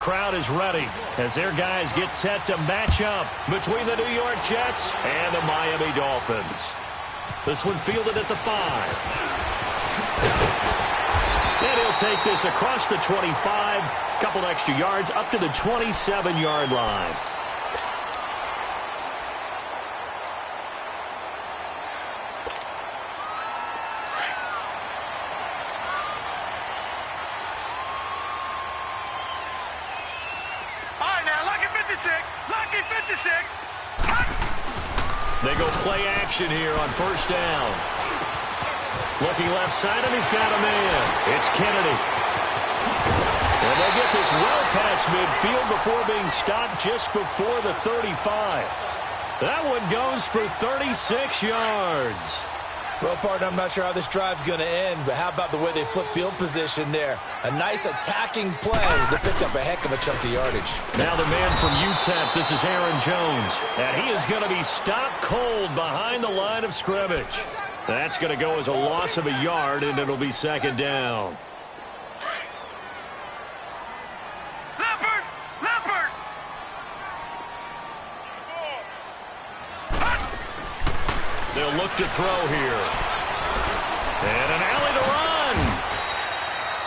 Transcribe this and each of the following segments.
crowd is ready as their guys get set to match up between the New York Jets and the Miami Dolphins. This one fielded at the 5. And he'll take this across the 25, couple extra yards up to the 27-yard line. They go play action here on first down. Looking left side, and he's got a man. It's Kennedy. And they'll get this well past midfield before being stopped just before the 35. That one goes for 36 yards. Well, partner, I'm not sure how this drive's going to end, but how about the way they flip field position there? A nice attacking play. They picked up a heck of a chunk of yardage. Now the man from UTEP, this is Aaron Jones. And he is going to be stopped cold behind the line of scrimmage. That's going to go as a loss of a yard, and it'll be second down. They'll look to throw here. And an alley to run.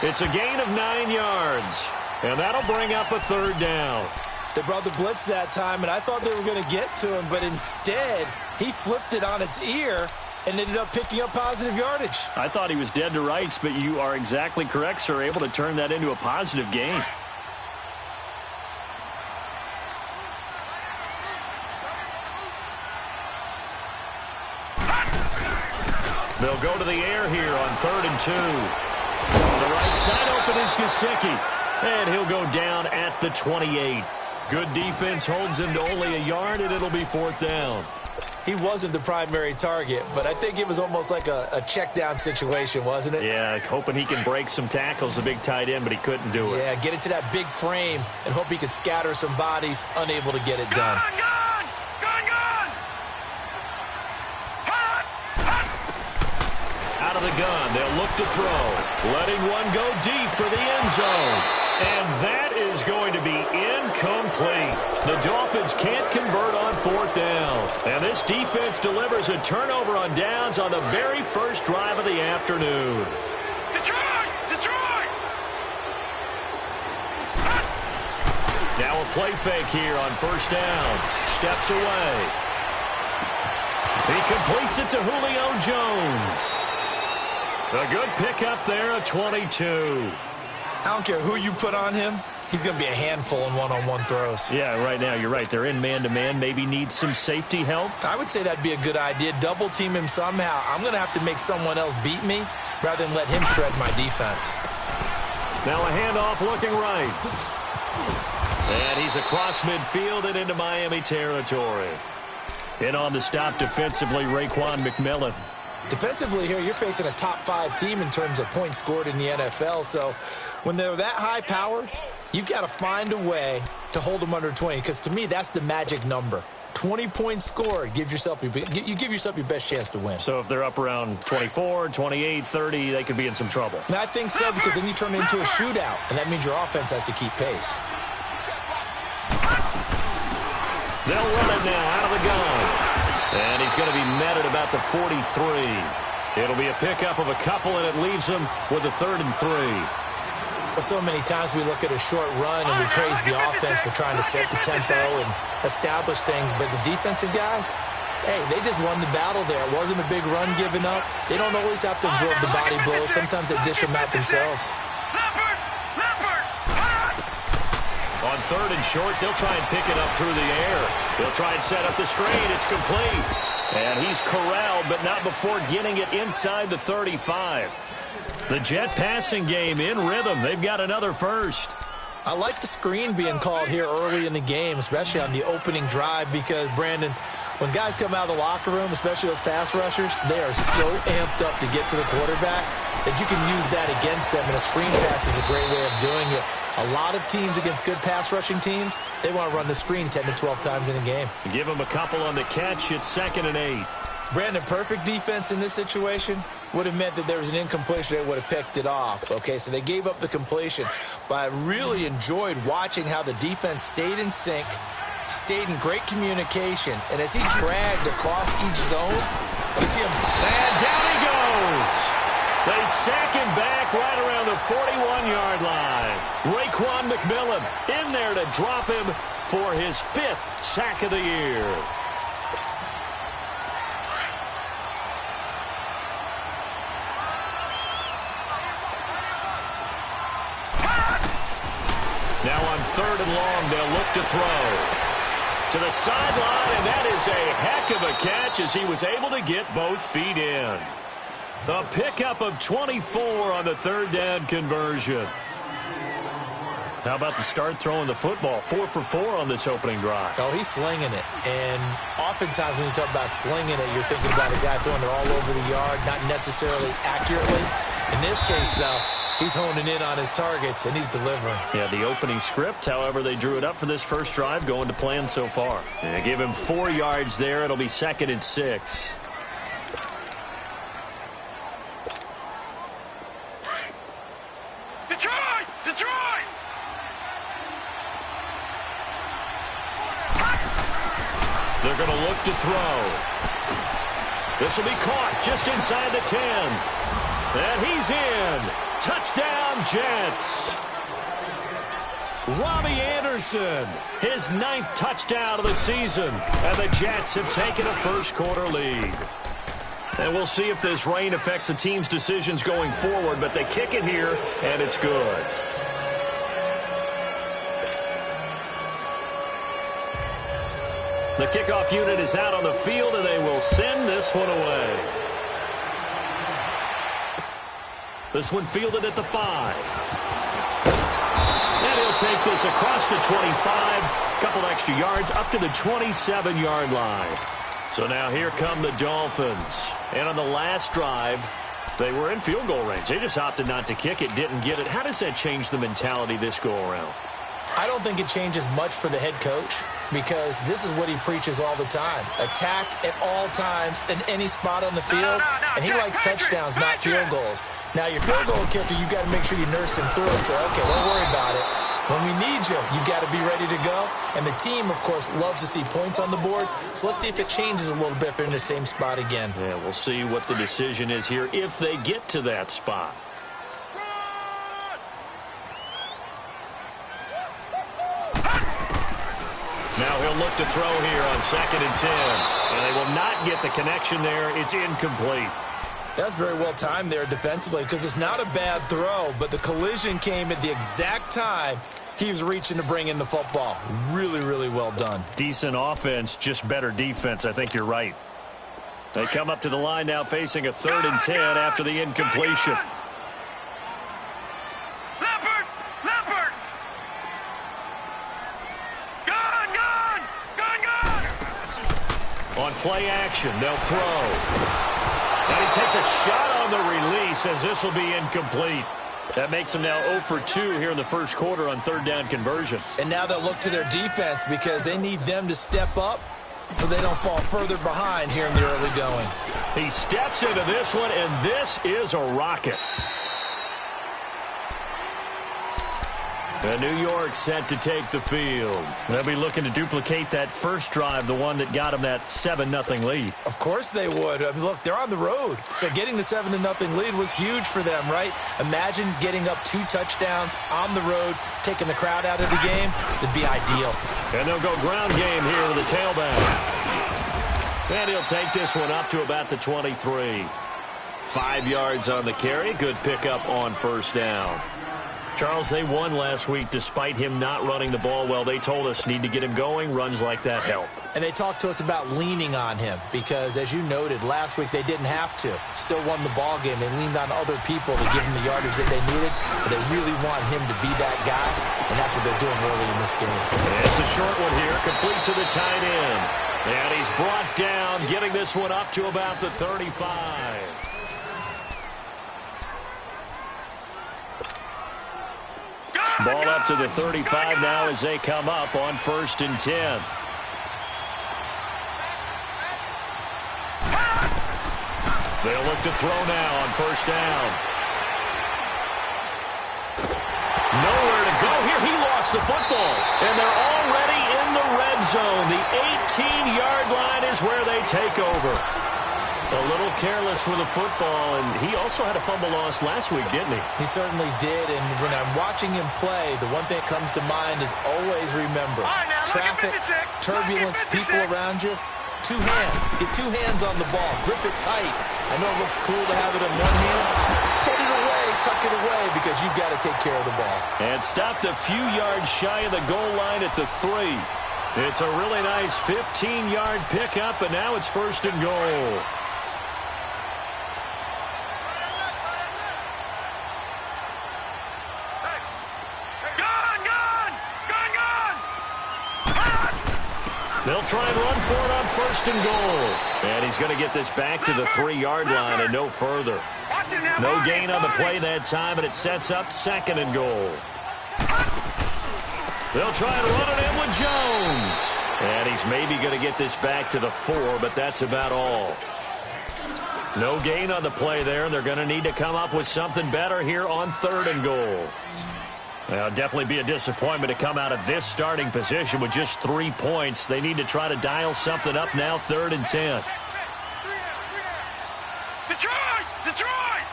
It's a gain of 9 yards. And that'll bring up a third down. They brought the blitz that time, and I thought they were going to get to him, but instead, he flipped it on its ear and ended up picking up positive yardage. I thought he was dead to rights, but you are exactly correct, sir, able to turn that into a positive gain. They'll go to the air here on 3rd and 2. On the right side open is Gesicki. And he'll go down at the 28. Good defense holds him to only a yard, and it'll be 4th down. He wasn't the primary target, but I think it was almost like a check down situation, wasn't it? Yeah, hoping he can break some tackles, a big tight end, but he couldn't do it. Yeah, get it to that big frame and hope he could scatter some bodies, unable to get it done. Out of the gun, they'll look to throw. Letting one go deep for the end zone. And that is going to be incomplete. The Dolphins can't convert on 4th down. And this defense delivers a turnover on downs on the very first drive of the afternoon. Detroit! Now a play fake here on first down. Steps away. He completes it to Julio Jones. A good pickup there at 22. I don't care who you put on him. He's going to be a handful in one-on-one throws. Yeah, right now, you're right. They're in man-to-man. Maybe need some safety help. I would say that'd be a good idea. Double team him somehow. I'm going to have to make someone else beat me rather than let him shred my defense. Now a handoff looking right. And he's across midfield and into Miami territory. In on the stop defensively, Raekwon McMillan. Defensively here, you're facing a top 5 team in terms of points scored in the NFL. So when they're that high-powered, you've got to find a way to hold them under 20. Because to me, that's the magic number. 20 points scored, you give yourself your best chance to win. So if they're up around 24, 28, 30, they could be in some trouble. And I think so, because then you turn it into a shootout, and that means your offense has to keep pace. They'll run it now out of the gun. And he's going to be met at about the 43. It'll be a pickup of a couple, and it leaves him with a 3rd and 3. Well, so many times we look at a short run and we praise the offense for trying to set the tempo and establish things. But the defensive guys, hey, they just won the battle there. It wasn't a big run given up. They don't always have to absorb the body blows. Sometimes they dish them out themselves. On 3rd and short, they'll try and pick it up through the air. They'll try and set up the screen. It's complete. And he's corralled, but not before getting it inside the 35. The Jet passing game in rhythm. They've got another first. I like the screen being called here early in the game, especially on the opening drive, because, Brandon, when guys come out of the locker room, especially those pass rushers, they are so amped up to get to the quarterback that you can use that against them, and a screen pass is a great way of doing it. A lot of teams against good pass rushing teams, they want to run the screen 10 to 12 times in a game. Give them a couple on the catch. It's 2nd and 8. Brandon, perfect defense in this situation. would have meant that there was an incompletion. They would have picked it off. Okay, so they gave up the completion. But I really enjoyed watching how the defense stayed in sync, stayed in great communication. And as he dragged across each zone, you see him. And down he goes. They sack him back right around the 41-yard line. Raekwon McMillan in there to drop him for his 5th sack of the year. Now on 3rd and long, they'll look to throw. To the sideline, and that is a heck of a catch as he was able to get both feet in. A pickup of 24 on the 3rd down conversion. How about the start throwing the football? 4 for 4 on this opening drive. Oh, he's slinging it. And oftentimes when you talk about slinging it, you're thinking about a guy throwing it all over the yard, not necessarily accurately. In this case, though, he's honing in on his targets, and he's delivering. Yeah, the opening script, however, they drew it up for this first drive, going to plan so far. They give him 4 yards there. It'll be 2nd and 6. Detroit! Detroit! They're going to look to throw. This will be caught just inside the 10. And he's in. Touchdown, Jets. Robbie Anderson, his 9th touchdown of the season. And the Jets have taken a first-quarter lead. And we'll see if this rain affects the team's decisions going forward, but they kick it here, and it's good. The kickoff unit is out on the field, and they will send this one away. This one fielded at the 5. And he'll take this across the 25. Couple extra yards up to the 27-yard line. So now here come the Dolphins. And on the last drive, they were in field goal range. They just opted not to kick it, didn't get it. How does that change the mentality this go-around? I don't think it changes much for the head coach because this is what he preaches all the time. Attack at all times in any spot on the field. And he likes touchdowns, not field goals. Now, your field goal kicker, you got to make sure you nurse him through and say, okay, don't worry about it. When we need you, you got to be ready to go. And the team, of course, loves to see points on the board. So let's see if it changes a little bit if they're in the same spot again. Yeah, we'll see what the decision is here if they get to that spot. Now he'll look to throw here on 2nd and 10. And they will not get the connection there. It's incomplete. That's very well timed there defensively because it's not a bad throw, but the collision came at the exact time he was reaching to bring in the football. Really, really well done. Decent offense, just better defense. I think you're right. They come up to the line now facing a 3rd and 10 after the incompletion. Leopard! Leopard! Gone! On play action, they'll throw. And he takes a shot on the release as this will be incomplete. That makes him now 0 for 2 here in the first quarter on 3rd down conversions. And now they'll look to their defense because they need them to step up so they don't fall further behind here in the early going. He steps into this one, and this is a rocket. And New York set to take the field. They'll be looking to duplicate that first drive, the one that got them that 7-0 lead. Of course they would. I mean, look, they're on the road. So getting the 7-0 lead was huge for them, right? Imagine getting up 2 touchdowns on the road, taking the crowd out of the game. It'd be ideal. And they'll go ground game here with the tailback. And he'll take this one up to about the 23. 5 yards on the carry. Good pickup on first down. Charles, they won last week despite him not running the ball well. They told us need to get him going. Runs like that help. And they talked to us about leaning on him because, as you noted, last week they didn't have to. Still won the ball game. They leaned on other people to give him the yardage that they needed, but they really want him to be that guy, and that's what they're doing early in this game. And it's a short one here, complete to the tight end. And he's brought down, getting this one up to about the 35. Ball up to the 35 now as they come up on 1st and 10. They'll look to throw now on first down. Nowhere to go here. He lost the football. And they're already in the red zone. The 18-yard line is where they take over. A little careless for the football, and he also had a fumble loss last week, didn't he? He certainly did, and when I'm watching him play, the one thing that comes to mind is always remember, traffic, turbulence, people around you, two hands. Get two hands on the ball. Grip it tight. I know it looks cool to have it in one hand. Put it away, tuck it away, because you've got to take care of the ball. And stopped a few yards shy of the goal line at the 3. It's a really nice 15-yard pickup, and now it's first and goal. They'll try and run for it on first and goal. And he's going to get this back to the 3-yard line and no further. No gain on the play that time, and it sets up second and goal. They'll try and run it in with Jones. And he's maybe going to get this back to the 4, but that's about all. No gain on the play there. They're going to need to come up with something better here on third and goal. Well, definitely be a disappointment to come out of this starting position with just 3 points. They need to try to dial something up now, 3rd and 10. Detroit! Detroit!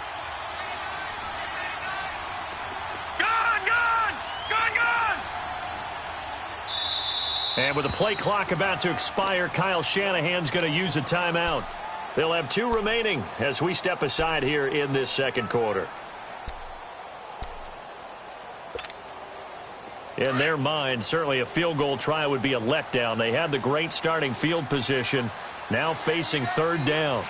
Gone! And with the play clock about to expire, Kyle Shanahan's going to use a timeout. They'll have 2 remaining as we step aside here in this second quarter. In their mind, certainly a field goal try would be a letdown. They had the great starting field position, now facing 3rd down.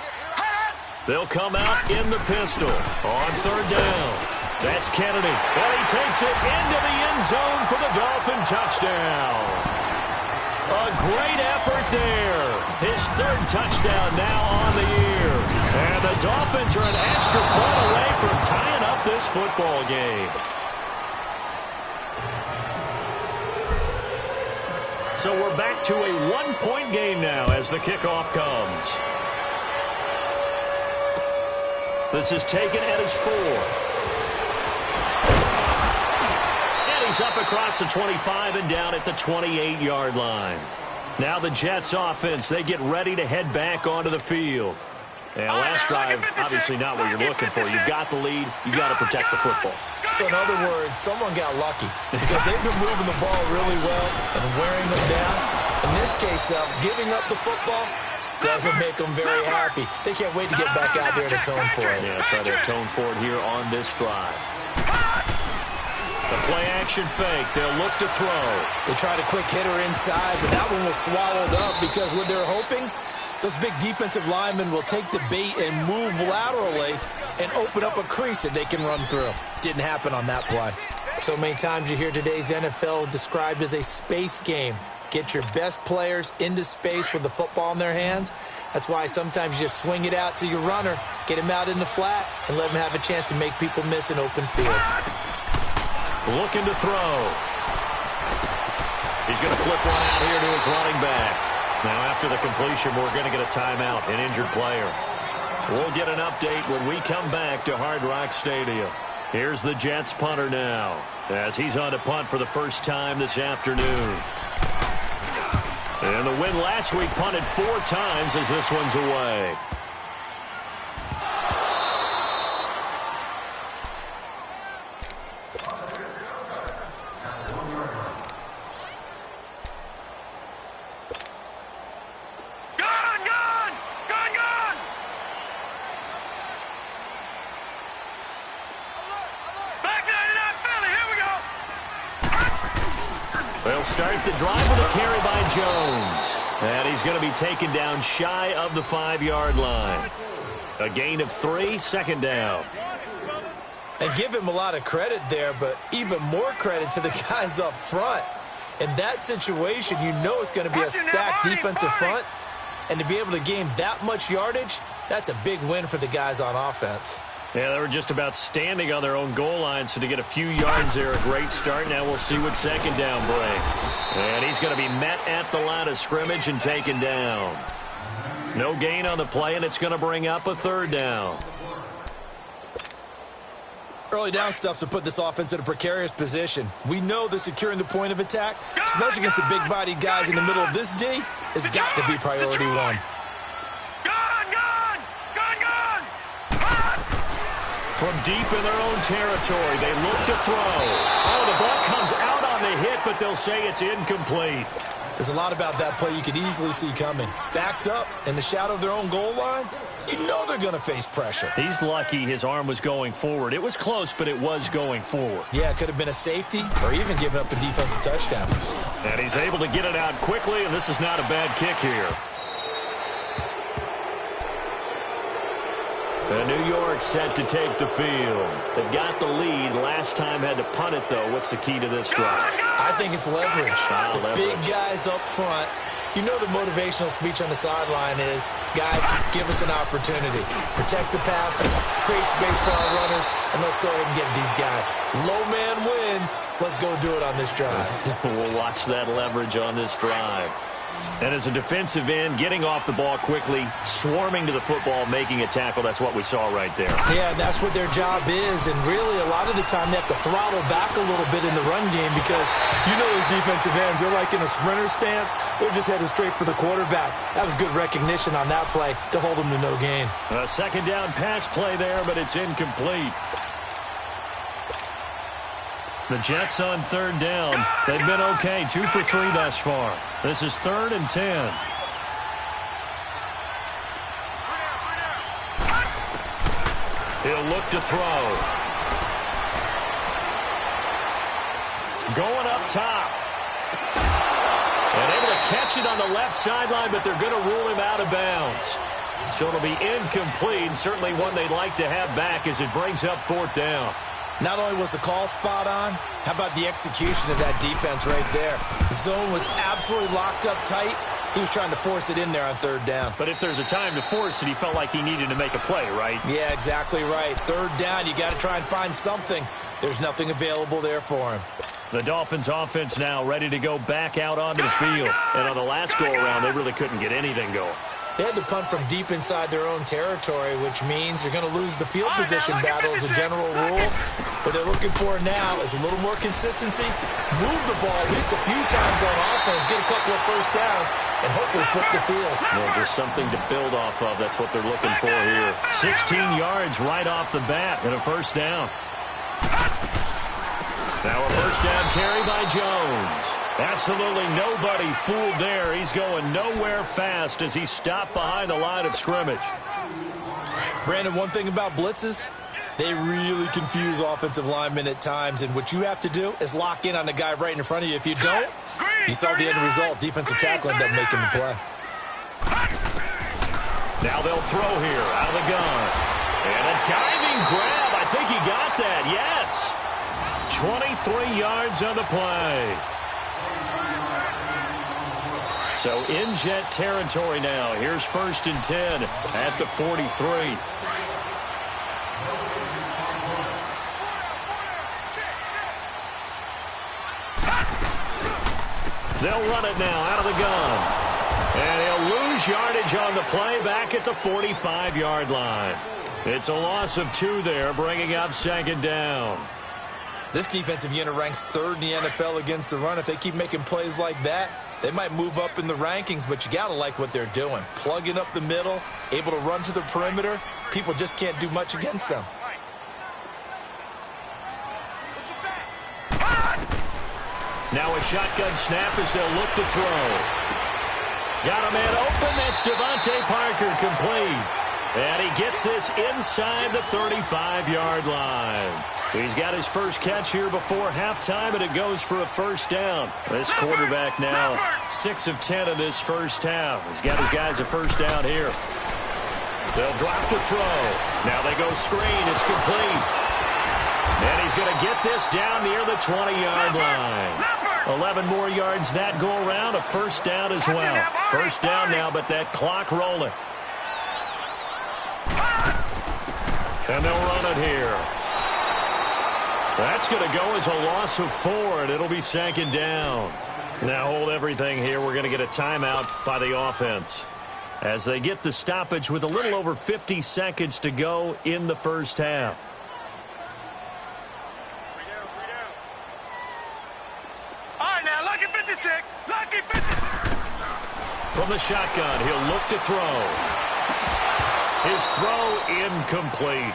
They'll come out in the pistol on 3rd down. That's Kennedy. And he takes it into the end zone for the Dolphin touchdown. A great effort there. His 3rd touchdown now on the year. And the Dolphins are an extra point away from tying up this football game. So we're back to a 1-point game now as the kickoff comes. This is taken at his 4. And he's up across the 25 and down at the 28-yard line. Now the Jets offense, they get ready to head back onto the field. And last drive, obviously not what you're looking for. You've got the lead. You've got to protect the football. So in other words, someone got lucky because they've been moving the ball really well and wearing them down. In this case, though, giving up the football doesn't make them very happy. They can't wait to get back out there and atone for it. Yeah, try to atone for it here on this drive. The play-action fake. They'll look to throw. They tried a quick hitter inside, but that one was swallowed up because what they're hoping, those big defensive linemen will take the bait and move laterally and open up a crease that they can run through. Didn't happen on that play. So many times you hear today's NFL described as a space game. Get your best players into space with the football in their hands. That's why sometimes you just swing it out to your runner, get him out in the flat, and let him have a chance to make people miss an open field. Looking to throw. He's going to flip one out here to his running back. Now after the completion, we're going to get a timeout, an injured player. We'll get an update when we come back to Hard Rock Stadium. Here's the Jets punter now as he's on to punt for the first time this afternoon. And the win last week punted 4 times as this one's away. They'll start the drive with a carry by Jones. And he's going to be taken down shy of the 5-yard line. A gain of 3, 2nd down. And give him a lot of credit there, but even more credit to the guys up front. In that situation, you know it's going to be a stacked defensive front. And to be able to gain that much yardage, that's a big win for the guys on offense. Yeah, they were just about standing on their own goal line, so to get a few yards there, a great start. Now we'll see what 2nd down brings. And he's going to be met at the line of scrimmage and taken down. No gain on the play, and it's going to bring up a third down. Early down stuffs will put this offense in a precarious position. We know that securing the point of attack, especially against the big-bodied guys in the middle of this D, has got to be priority one. From deep in their own territory, they look to throw. Oh, the ball comes out on the hit, but they'll say it's incomplete. There's a lot about that play you could easily see coming. Backed up in the shadow of their own goal line, you know they're going to face pressure. He's lucky his arm was going forward. It was close, but it was going forward. Yeah, it could have been a safety or even given up a defensive touchdown. And he's able to get it out quickly, and this is not a bad kick here. And New York set to take the field. They've got the lead. Last time had to punt it, though. What's the key to this drive? I think it's leverage. Leverage. Big guys up front. You know the motivational speech on the sideline is, guys, give us an opportunity. Protect the passer, create space for our runners, and let's go ahead and get these guys. Low man wins. Let's go do it on this drive. We'll watch that leverage on this drive. And as a defensive end, getting off the ball quickly, swarming to the football, making a tackle, that's what we saw right there. Yeah, and that's what their job is. And really, a lot of the time, they have to throttle back a little bit in the run game because you know those defensive ends, they're like in a sprinter stance. They're just headed straight for the quarterback. That was good recognition on that play to hold them to no gain. A second down pass play there, but it's incomplete. The Jets on third down. They've been okay, 2 for 3 thus far. This is 3rd and 10. He'll look to throw. Going up top. And able to catch it on the left sideline, but they're going to rule him out of bounds. So it'll be incomplete, certainly one they'd like to have back as it brings up 4th down. Not only was the call spot on, how about the execution of that defense right there? The zone was absolutely locked up tight. He was trying to force it in there on 3rd down. But if there's a time to force it, he felt like he needed to make a play, right? Yeah, exactly right. 3rd down, you got to try and find something. There's nothing available there for him. The Dolphins offense now ready to go back out onto the field. And on the last go-around, they really couldn't get anything going. They had to punt from deep inside their own territory, which means you're going to lose the field position battle as a general rule. What they're looking for now is a little more consistency, move the ball at least a few times on offense, get a couple of first downs, and hopefully flip the field. Yeah, just something to build off of. That's what they're looking for here. 16 yards right off the bat and a first down. Now a first down carry by Jones. Absolutely nobody fooled there. He's going nowhere fast as he stopped behind the line of scrimmage. Brandon, one thing about blitzes, they really confuse offensive linemen at times, and what you have to do is lock in on the guy right in front of you. If you don't, you saw the end result. Defensive tackle ended up making the play. Now they'll throw here out of the gun. And a diving grab. I think he got that. Yes. 23 yards on the play. So in Jet territory now. Here's 1st and 10 at the 43. They'll run it now out of the gun. And he'll lose yardage on the play back at the 45-yard line. It's a loss of 2 there, bringing up 2nd down. This defensive unit ranks 3rd in the NFL against the run. If they keep making plays like that, they might move up in the rankings, but you got to like what they're doing. Plugging up the middle, able to run to the perimeter. People just can't do much against them. Now a shotgun snap as they'll look to throw. Got a man open. That's Devontae Parker complete. And he gets this inside the 35-yard line. He's got his first catch here before halftime, and it goes for a first down. This quarterback now 6 of 10 in this first half. He's got his guys a first down here. They'll drop the throw. Now they go screen. It's complete. And he's going to get this down near the 20-yard line. 11 more yards that go around. A first down as well. First down now, but that clock rolling. And they'll run it here. That's going to go as a loss of 4, and it'll be 2nd down. Now hold everything here. We're going to get a timeout by the offense. as they get the stoppage with a little over 50 seconds to go in the first half. All right, now, lucky 56. Lucky 56. From the shotgun, he'll look to throw. His throw incomplete.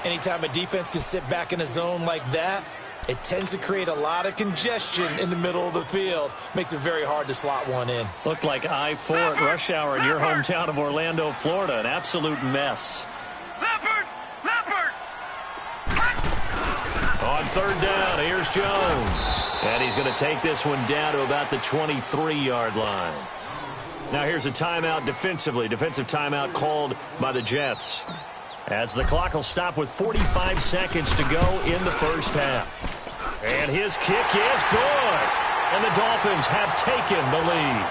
Anytime a defense can sit back in a zone like that, it tends to create a lot of congestion in the middle of the field. Makes it very hard to slot one in. Looked like I-4 at rush hour in your hometown of Orlando, Florida. An absolute mess. Leopard! Leopard! On third down, here's Jones. And he's going to take this one down to about the 23-yard line. Now here's a timeout defensively. Defensive timeout called by the Jets, as the clock will stop with 45 seconds to go in the first half. And his kick is good. And the Dolphins have taken the lead.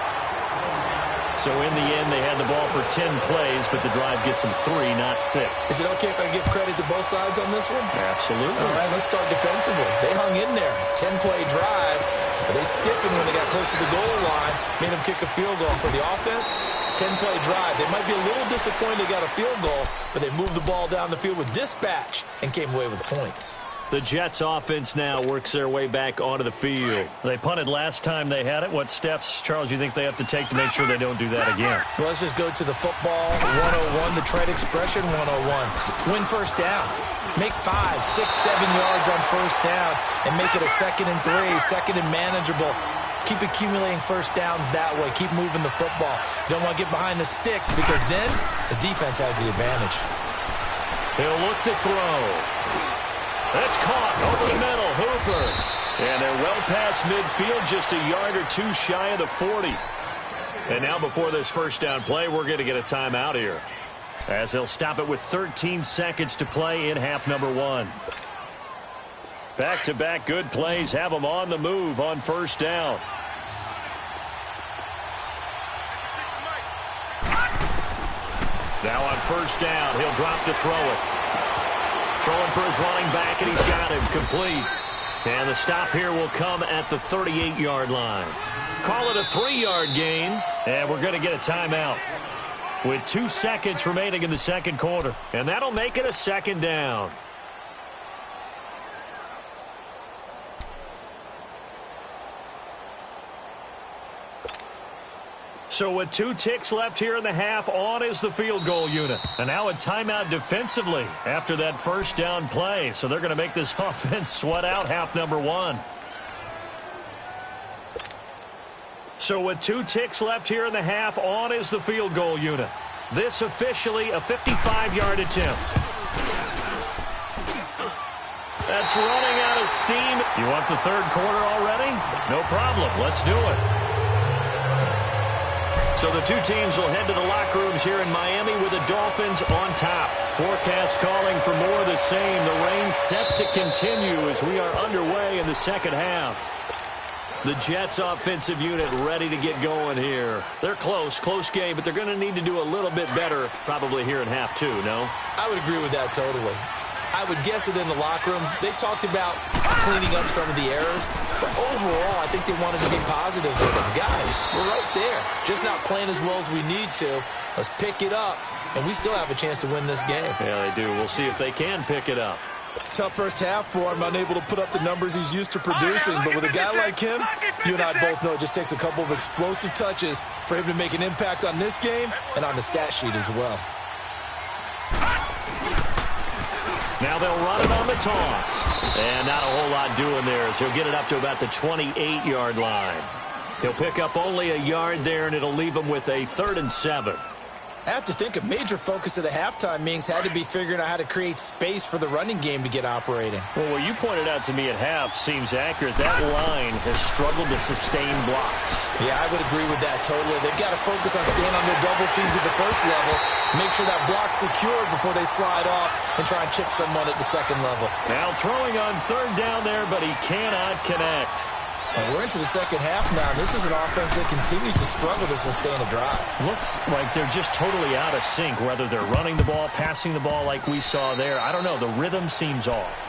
So in the end, they had the ball for 10 plays, but the drive gets them 3, not 6. Is it okay if I give credit to both sides on this one? Absolutely. All right, let's start defensively. They hung in there. 10-play drive, but they stiffened when they got close to the goal line, made them kick a field goal. For the offense, 10-play drive. They might be a little disappointed they got a field goal, but they moved the ball down the field with dispatch and came away with points. The Jets offense now works their way back onto the field. They punted last time they had it. What steps, Charles, you think they have to take to make sure they don't do that again? Well, let's just go to the football 101, the trade expression 101. Win first down. Make 5, 6, 7 yards on first down and make it a 2nd and 3, 2nd and manageable. Keep accumulating first downs that way. Keep moving the football. You don't want to get behind the sticks because then the defense has the advantage. He'll look to throw. That's caught over the middle. Hooper. And they're well past midfield, just a yard or 2 shy of the 40. And now before this first down play, we're going to get a timeout here, as they'll stop it with 13 seconds to play in half number 1. Back-to-back good plays have them on the move on first down. Now on first down, he'll drop to throw it. Throwing for his running back, and he's got him complete. And the stop here will come at the 38-yard line. Call it a 3-yard gain, and we're going to get a timeout with 2 seconds remaining in the second quarter. And that'll make it a 2nd down. So with 2 ticks left here in the half, on is the field goal unit. And now a timeout defensively after that first down play. So they're going to make this offense sweat out half number 1. So with 2 ticks left here in the half, on is the field goal unit. This officially a 55-yard attempt. That's running out of steam. You want the third quarter already? No problem. Let's do it. So the 2 teams will head to the locker rooms here in Miami with the Dolphins on top. Forecast calling for more of the same. The rain set to continue as we are underway in the second half. The Jets offensive unit ready to get going here. They're close game, but they're going to need to do a little bit better probably here in half 2, no? I would agree with that totally. I would guess it in the locker room. They talked about cleaning up some of the errors, but overall, I think they wanted to be positive with them. Guys, we're right there. Just not playing as well as we need to. Let's pick it up, and we still have a chance to win this game. Yeah, they do. We'll see if they can pick it up. Tough first half for him, unable to put up the numbers he's used to producing. But with a guy like him, you and I both know it just takes a couple of explosive touches for him to make an impact on this game and on the stat sheet as well. Now they'll run it on the toss. And not a whole lot doing there as he'll get it up to about the 28-yard line. He'll pick up only a yard there, and it'll leave him with a 3rd and 7. I have to think a major focus of the halftime meetings had to be figuring out how to create space for the running game to get operating. Well, what you pointed out to me at half seems accurate. That line has struggled to sustain blocks. Yeah, I would agree with that totally. They've got to focus on staying on their double teams at the first level, make sure that block's secured before they slide off and try and chip someone at the second level. Now throwing on 3rd down there, but he cannot connect. And we're into the second half now. This is an offense that continues to struggle to sustain a drive. Looks like they're just totally out of sync, whether they're running the ball, passing the ball like we saw there. I don't know. The rhythm seems off.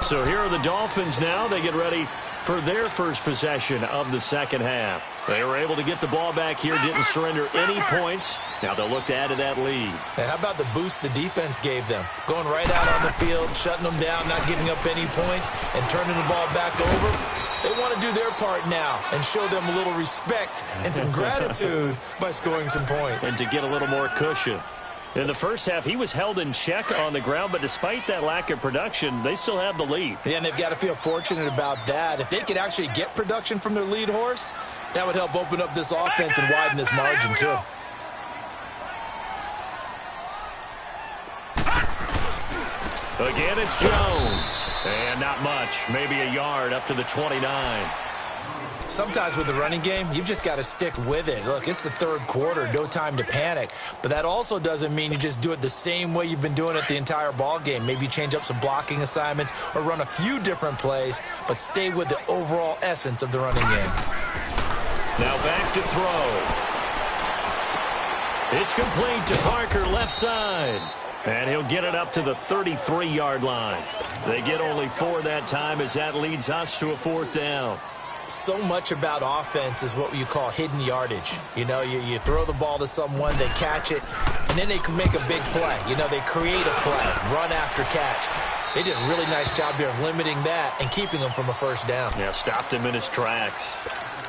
So here are the Dolphins now. They get ready for their first possession of the second half. They were able to get the ball back here, didn't surrender any points. Now they'll look to add to that lead. Hey, how about the boost the defense gave them? Going right out on the field, shutting them down, not giving up any points, and turning the ball back over. They want to do their part now and show them a little respect and some gratitude by scoring some points. And to get a little more cushion. In the first half, he was held in check on the ground, but despite that lack of production, they still have the lead. Yeah, and they've got to feel fortunate about that. If they could actually get production from their lead horse, that would help open up this offense and widen this margin, too. Again, it's Jones. And not much, maybe a yard up to the 29. Sometimes with the running game, you've just got to stick with it. Look, it's the third quarter, no time to panic. But that also doesn't mean you just do it the same way you've been doing it the entire ball game. Maybe change up some blocking assignments or run a few different plays, but stay with the overall essence of the running game. Now back to throw. It's complete to Parker, left side. And he'll get it up to the 33-yard line. They get only 4 that time as that leads us to a 4th down. So much about offense is what you call hidden yardage. You know, you throw the ball to someone, they catch it, and then they can make a big play. You know, they create a play, run after catch. They did a really nice job here of limiting that and keeping him from a first down. Yeah, stopped him in his tracks.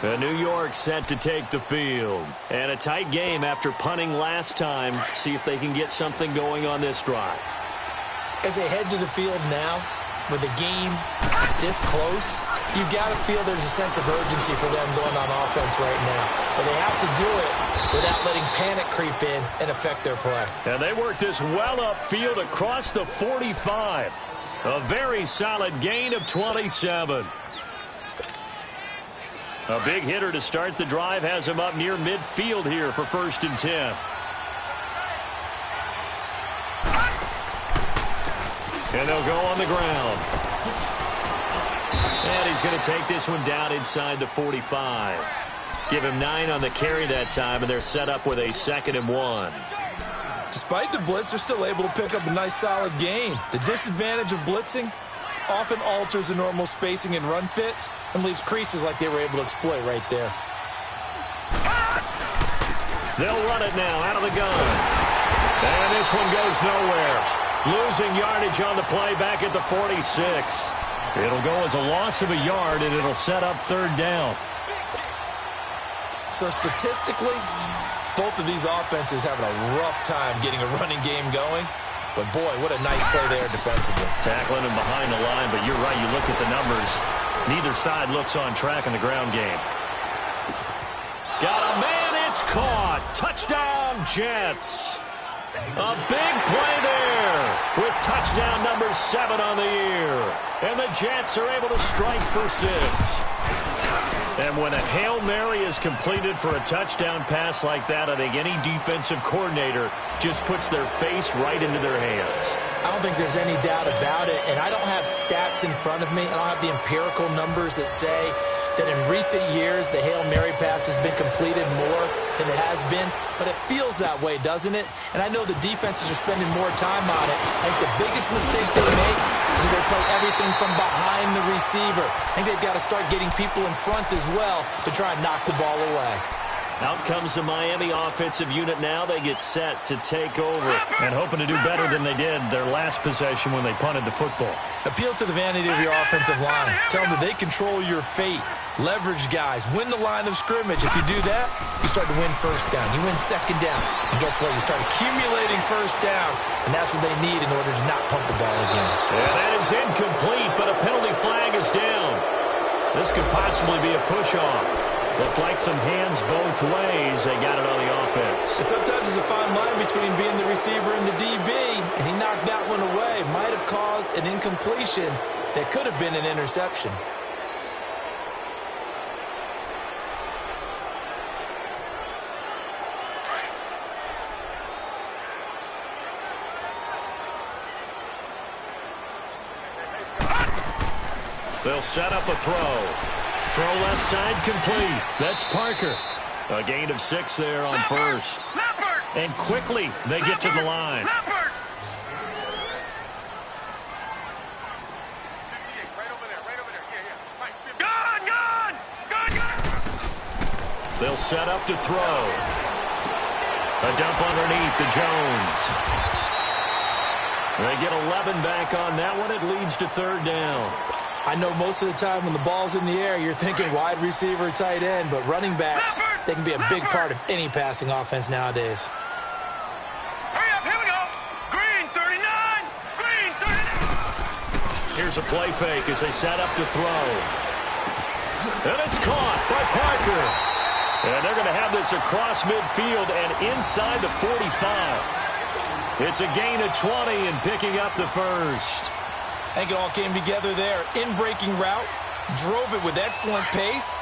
New York set to take the field. And a tight game after punting last time. See if they can get something going on this drive. As they head to the field now, with the game this close, you've got to feel there's a sense of urgency for them going on offense right now. But they have to do it without letting panic creep in and affect their play. And they work this well upfield across the 45. A very solid gain of 27. A big hitter to start the drive has him up near midfield here for 1st and 10. And they'll go on the ground. And he's going to take this one down inside the 45. Give him 9 on the carry that time, and they're set up with a 2nd and 1. Despite the blitz, they're still able to pick up a nice solid gain. The disadvantage of blitzing often alters the normal spacing and run fits and leaves creases like they were able to exploit right there. They'll run it now out of the gun. And this one goes nowhere. Losing yardage on the play back at the 46. It'll go as a loss of a yard, and it'll set up 3rd down. So statistically, both of these offenses having a rough time getting a running game going. But, boy, what a nice play there defensively. Tackling him behind the line, but you're right. You look at the numbers. Neither side looks on track in the ground game. Got a man. It's caught. Touchdown, Jets. A big play there with touchdown number 7 on the year. And the Jets are able to strike for 6. And when a Hail Mary is completed for a touchdown pass like that, I think any defensive coordinator just puts their face right into their hands. I don't think there's any doubt about it, and I don't have stats in front of me. I don't have the empirical numbers that say that in recent years the Hail Mary pass has been completed more than it has been, but it feels that way, doesn't it? And I know the defenses are spending more time on it. I think the biggest mistake they make is that they play everything from behind the receiver. I think they've got to start getting people in front as well to try and knock the ball away. Out comes the Miami offensive unit now. They get set to take over and hoping to do better than they did their last possession when they punted the football. Appeal to the vanity of your offensive line. Tell them that they control your fate. Leverage guys. Win the line of scrimmage. If you do that, you start to win 1st down. You win 2nd down. And guess what? You start accumulating 1st downs, and that's what they need in order to not pump the ball again. And that is incomplete, but a penalty flag is down. This could possibly be a push-off. Looked like some hands both ways. They got it on the offense. And sometimes there's a fine line between being the receiver and the DB, and he knocked that one away. Might have caused an incompletion that could have been an interception. They'll set up a throw. Throw left side complete. That's Parker. A gain of 6 there on 1st. And quickly they get to the line. They'll set up to throw. A dump underneath to Jones. They get 11 back on that one. It leads to third down. I know most of the time when the ball's in the air, you're thinking wide receiver, tight end, but running backs, they can be a big part of any passing offense nowadays. Hurry up, here we go. Green 39. Green 39. Here's a play fake as they set up to throw. And it's caught by Parker. And they're going to have this across midfield and inside the 45. It's a gain of 20 and picking up the first. I think it all came together there. In-breaking route, drove it with excellent pace.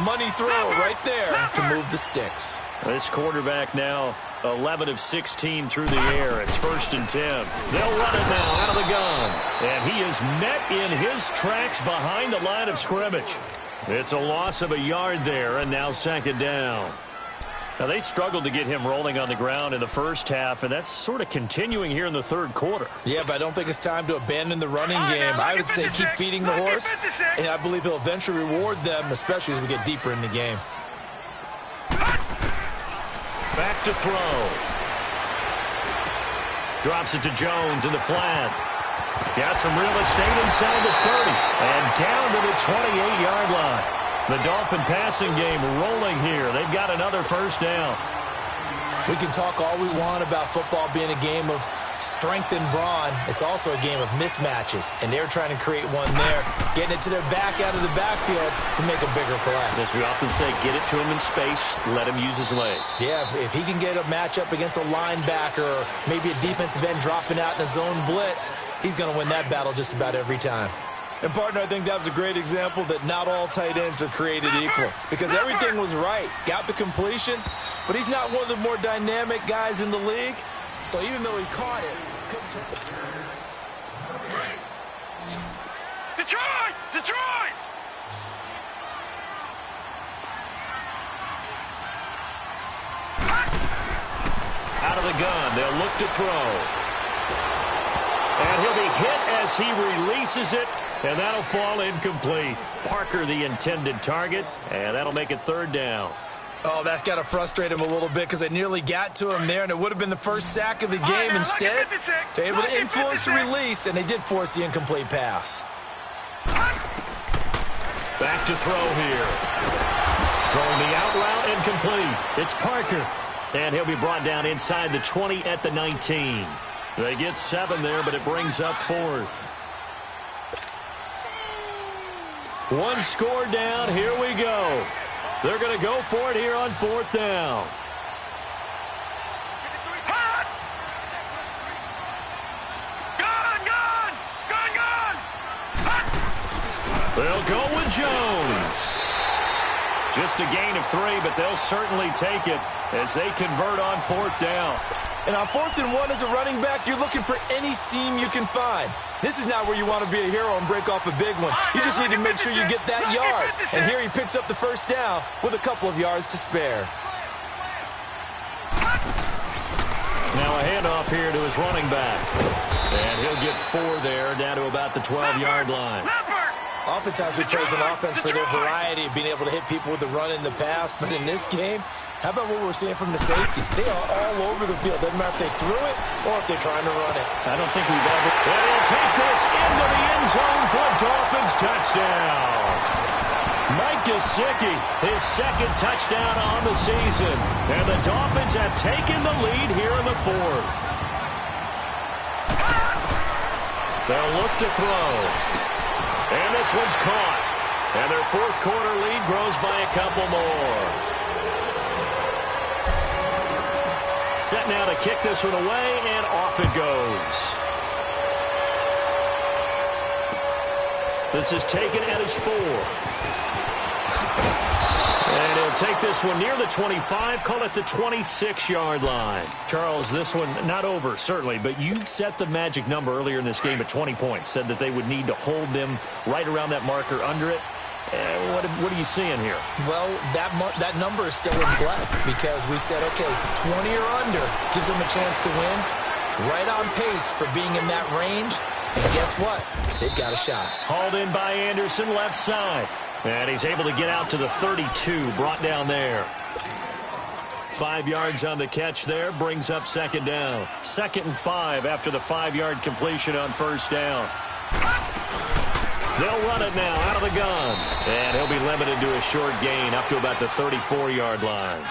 Money throw right there to move the sticks. This quarterback now 11 of 16 through the air. It's 1st and 10. They'll run it now out of the gun. And he is met in his tracks behind the line of scrimmage. It's a loss of a yard there, and now 2nd down. Now, they struggled to get him rolling on the ground in the first half, and that's sort of continuing here in the third quarter. Yeah, but I don't think it's time to abandon the running game. I would say keep feeding the horse, and I believe he'll eventually reward them, especially as we get deeper in the game. Back to throw. Drops it to Jones in the flat. Got some real estate inside the 30, and down to the 28-yard line. The Dolphin passing game rolling here. They've got another 1st down. We can talk all we want about football being a game of strength and brawn. It's also a game of mismatches, and they're trying to create one there, getting it to their back out of the backfield to make a bigger play. As we often say, get it to him in space, let him use his leg. Yeah, if he can get a matchup against a linebacker or maybe a defensive end dropping out in a zone blitz, he's going to win that battle just about every time. And, partner, I think that was a great example that not all tight ends are created equal because everything was right. Got the completion, but he's not one of the more dynamic guys in the league. So even though he caught it, couldn't turn it. Detroit! Detroit! Out of the gun, they'll look to throw. And he'll be hit as he releases it, and that'll fall incomplete. Parker, the intended target, and that'll make it 3rd down. Oh, that's got to frustrate him a little bit because they nearly got to him there, and it would have been the first sack of the game. Instead, they're able to influence the release, and they did force the incomplete pass. Back to throw here. Throwing the out route incomplete. It's Parker, and he'll be brought down inside the 20 at the 19. They get 7 there, but it brings up 4th. One score down. Here we go. They're going to go for it here on 4th down. They'll go with Jones. Just a gain of 3, but they'll certainly take it as they convert on 4th down. And on 4th and 1 as a running back, you're looking for any seam you can find. This is not where you want to be a hero and break off a big one. You just need to make sure you get that yard. And here he picks up the 1st down with a couple of yards to spare. Now a handoff here to his running back. And he'll get 4 there, down to about the 12-yard line. Oftentimes we praise an offense for their variety of being able to hit people with the run in the pass. But in this game, how about what we're seeing from the safeties? They are all over the field. Doesn't matter if they threw it or if they're trying to run it. I don't think we've ever... And he'll take this into the end zone for a Dolphins touchdown. Mike Gesicki, his 2nd touchdown on the season. And the Dolphins have taken the lead here in the 4th. They'll look to throw. And this one's caught. And their 4th quarter lead grows by a couple more. Set now to kick this one away, and off it goes. This is taken at his 4. And he'll take this one near the 25, call it the 26-yard line. Charles, this one not over, certainly, but you set the magic number earlier in this game at 20 points, said that they would need to hold them right around that marker under it. What are you seeing here? Well, that number is still in play because we said, okay, 20 or under gives them a chance to win. Right on pace for being in that range. And guess what? They've got a shot. Hauled in by Anderson, left side. And he's able to get out to the 32, brought down there. 5 yards on the catch there, brings up second down. 2nd and 5 after the 5-yard completion on first down. They'll run it now out of the gun. And he'll be limited to a short gain up to about the 34-yard line.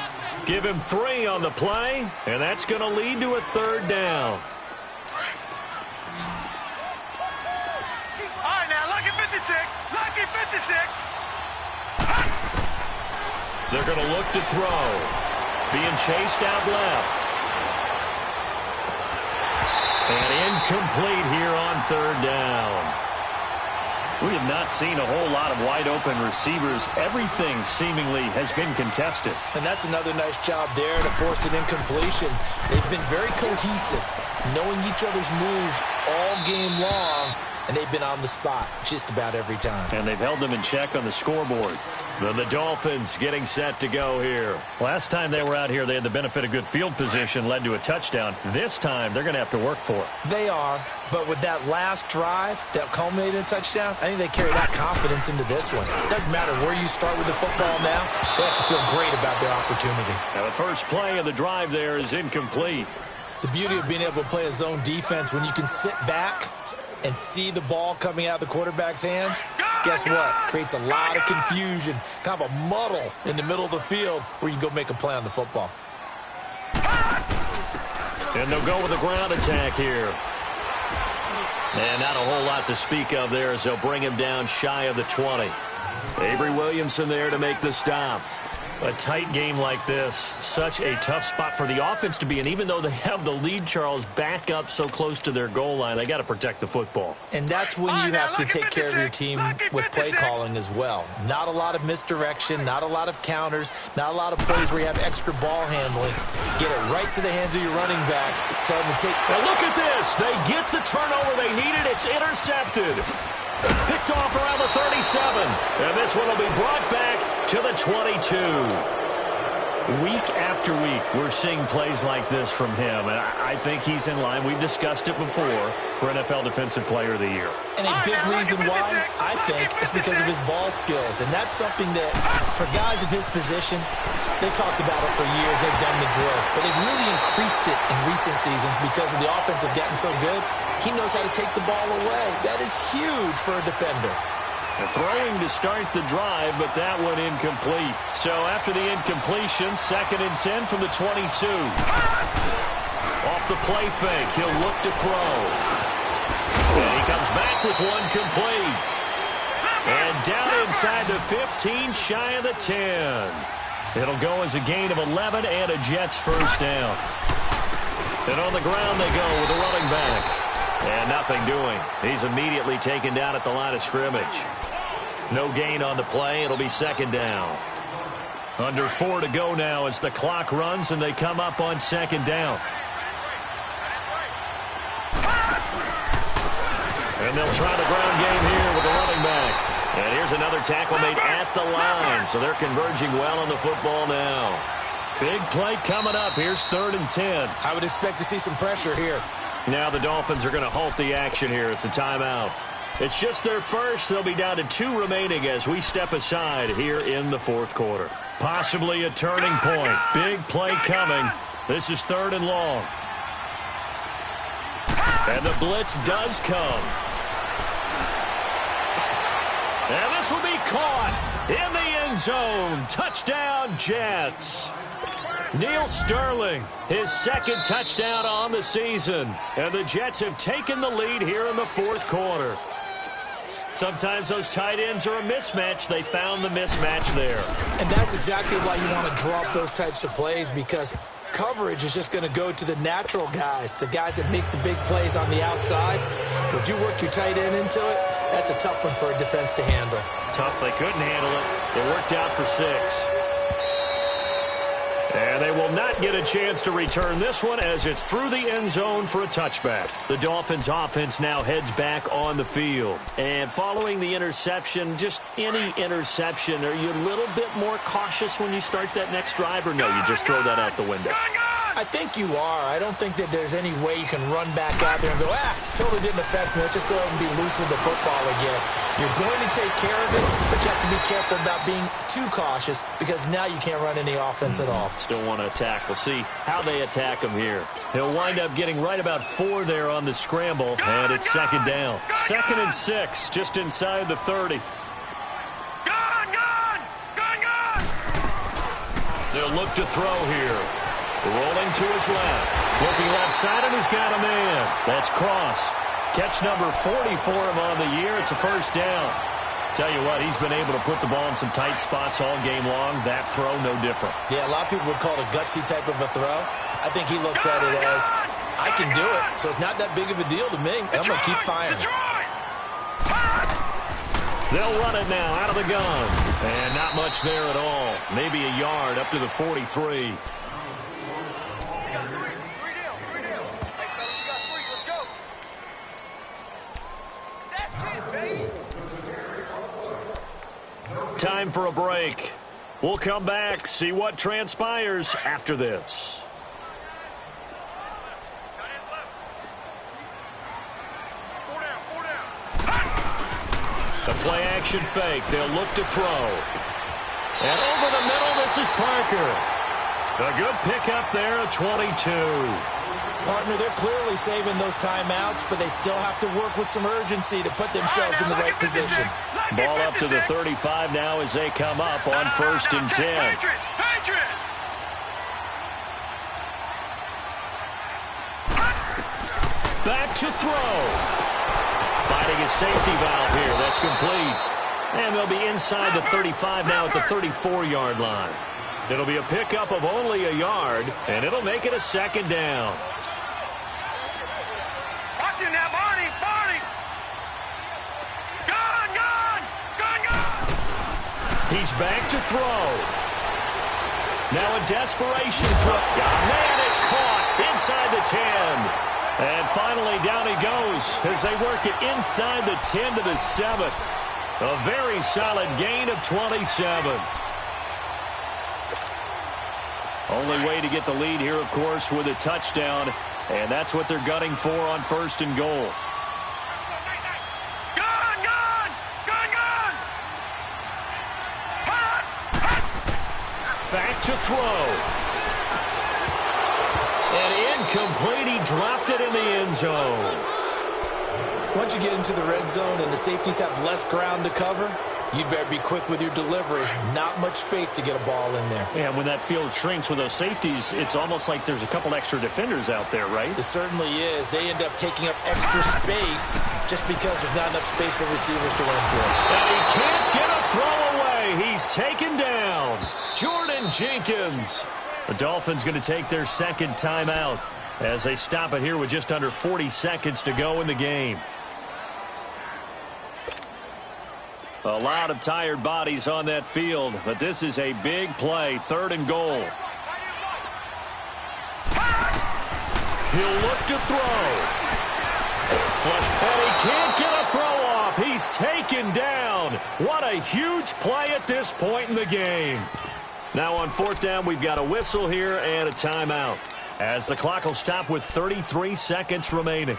Give him 3 on the play, and that's going to lead to a 3rd down. All right, now, lucky 56. Lucky 56. They're going to look to throw. Being chased out left. And incomplete here on 3rd down. We have not seen a whole lot of wide-open receivers. Everything seemingly has been contested. And that's another nice job there to force an incompletion. They've been very cohesive, knowing each other's moves all game long, and they've been on the spot just about every time. And they've held them in check on the scoreboard. Then the Dolphins getting set to go here. Last time they were out here, they had the benefit of good field position, led to a touchdown. This time, they're going to have to work for it. They are, but with that last drive that culminated in a touchdown, I think they carry that confidence into this one. It doesn't matter where you start with the football now. They have to feel great about their opportunity. Now, the first play of the drive there is incomplete. The beauty of being able to play a zone defense when you can sit back and see the ball coming out of the quarterback's hands, guess what? Creates a lot of confusion, kind of a muddle in the middle of the field where you can go make a play on the football. And they'll go with a ground attack here. And not a whole lot to speak of there as they'll bring him down shy of the 20. Avery Williamson there to make the stop. A tight game like this, such a tough spot for the offense to be in. Even though they have the lead, Charles, back up so close to their goal line, they got to protect the football. And that's when you have to take care of your team with play calling as well. Not a lot of misdirection, not a lot of counters, not a lot of plays where you have extra ball handling. Get it right to the hands of your running back. Tell them to take. Now look at this. They get the turnover they needed. It's intercepted. Picked off around the 37. And this one will be brought back to the 22. Week after week, we're seeing plays like this from him. And I think he's in line. We've discussed it before for NFL Defensive Player of the Year. And a big reason why, I think, is because of his ball skills. And that's something that, for guys of his position, they've talked about it for years. They've done the drills. But they've really increased it in recent seasons because of the offense have gotten so good. He knows how to take the ball away. That is huge for a defender. Throwing to start the drive, but that one incomplete. So after the incompletion, 2nd and 10 from the 22. Off the play fake, he'll look to throw. And he comes back with one complete. And down inside the 15, shy of the 10. It'll go as a gain of 11 and a Jets first down. And on the ground they go with the running back. And nothing doing. He's immediately taken down at the line of scrimmage. No gain on the play. It'll be 2nd down. Under 4 to go now as the clock runs and they come up on 2nd down. And they'll try the ground game here with the running back. And here's another tackle made at the line. So they're converging well on the football now. Big play coming up. Here's 3rd and 10. I would expect to see some pressure here. Now the Dolphins are going to halt the action here. It's a timeout. It's just their first. They'll be down to 2 remaining as we step aside here in the 4th quarter. Possibly a turning point. Big play coming. This is 3rd and long. And the blitz does come. And this will be caught in the end zone. Touchdown, Jets. Neil Sterling, his 2nd touchdown on the season. And the Jets have taken the lead here in the 4th quarter. Sometimes those tight ends are a mismatch. They found the mismatch there. And that's exactly why you want to draw up those types of plays, because coverage is just going to go to the natural guys, the guys that make the big plays on the outside. But if you work your tight end into it, that's a tough one for a defense to handle. Tough. They couldn't handle it. It worked out for 6. And they will not get a chance to return this one as it's through the end zone for a touchback. The Dolphins offense now heads back on the field. And following the interception, just any interception, are you a little bit more cautious when you start that next drive, or no, you just throw that out the window? I think you are. I don't think that there's any way you can run back out there and go, totally didn't affect me. Let's just go ahead and be loose with the football again. You're going to take care of it, but you have to be careful about being too cautious because now you can't run any offense at all. Still want to attack. We'll see how they attack him here. He'll wind up getting right about 4 there on the scramble, and it's second down. 2nd and 6, just inside the 30. They'll look to throw here. Rolling to his left. Looking left side, and he's got a man. That's Cross. Catch number 40 for him on the year. It's a first down. Tell you what, he's been able to put the ball in some tight spots all game long. That throw, no different. Yeah, a lot of people would call it a gutsy type of a throw. I think he looks at it as, I can do it, so it's not that big of a deal to me. I'm going to keep firing. They'll run it now out of the gun. And not much there at all. Maybe a yard up to the 43. Time for a break. We'll come back, see what transpires after this. The play-action fake. They'll look to throw. And over the middle, this is Parker. A good pickup there at 22. Partner, they're clearly saving those timeouts, but they still have to work with some urgency to put themselves in the right position. Ball up to the 35 now as they come up on 1st and 10. Back to throw. Fighting a safety valve here. That's complete. And they'll be inside the 35 now at the 34-yard line. It'll be a pickup of only a yard, and it'll make it a 2nd down. Watch it now, Barney! Barney! Gone! Gone! Gone! Gone! He's back to throw. Now a desperation throw. Oh, man, it's caught inside the 10. And finally, down he goes as they work it inside the 10 to the 7. A very solid gain of 27. Only way to get the lead here, of course, with a touchdown. And that's what they're gunning for on 1st and goal. Gone! Gone! Gone! Gone! Back to throw. And incomplete. He dropped it in the end zone. Once you get into the red zone and the safeties have less ground to cover, you'd better be quick with your delivery. Not much space to get a ball in there. Yeah, when that field shrinks with those safeties, it's almost like there's a couple extra defenders out there, right? It certainly is. They end up taking up extra space just because there's not enough space for receivers to run through. And he can't get a throw away. He's taken down. Jordan Jenkins. The Dolphins going to take their 2nd timeout as they stop it here with just under 40 seconds to go in the game. A lot of tired bodies on that field, but this is a big play. 3rd and goal. He'll look to throw. Flush, and he can't get a throw off. He's taken down. What a huge play at this point in the game. Now on 4th down, we've got a whistle here and a timeout, as the clock will stop with 33 seconds remaining.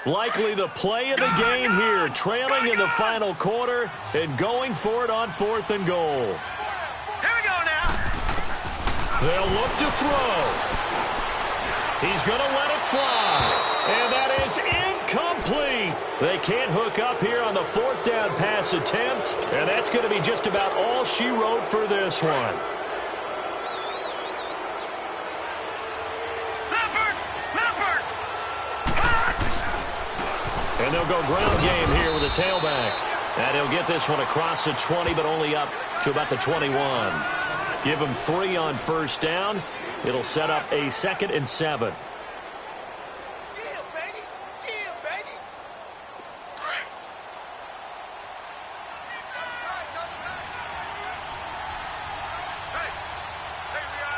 Likely the play of the game here, trailing in the final quarter and going for it on 4th and goal. Here we go now. They'll look to throw. He's going to let it fly. And that is incomplete. They can't hook up here on the 4th down pass attempt. And that's going to be just about all she wrote for this one. And they'll go ground game here with a tailback. And he'll get this one across the 20, but only up to about the 21. Give him 3 on 1st down. It'll set up a 2nd and 7.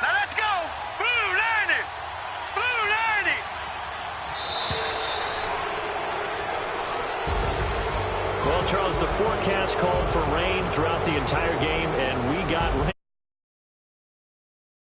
Now let's go. Blue 90. Blue 90. Well, Charles, the forecast called for rain throughout the entire game, and we got rain.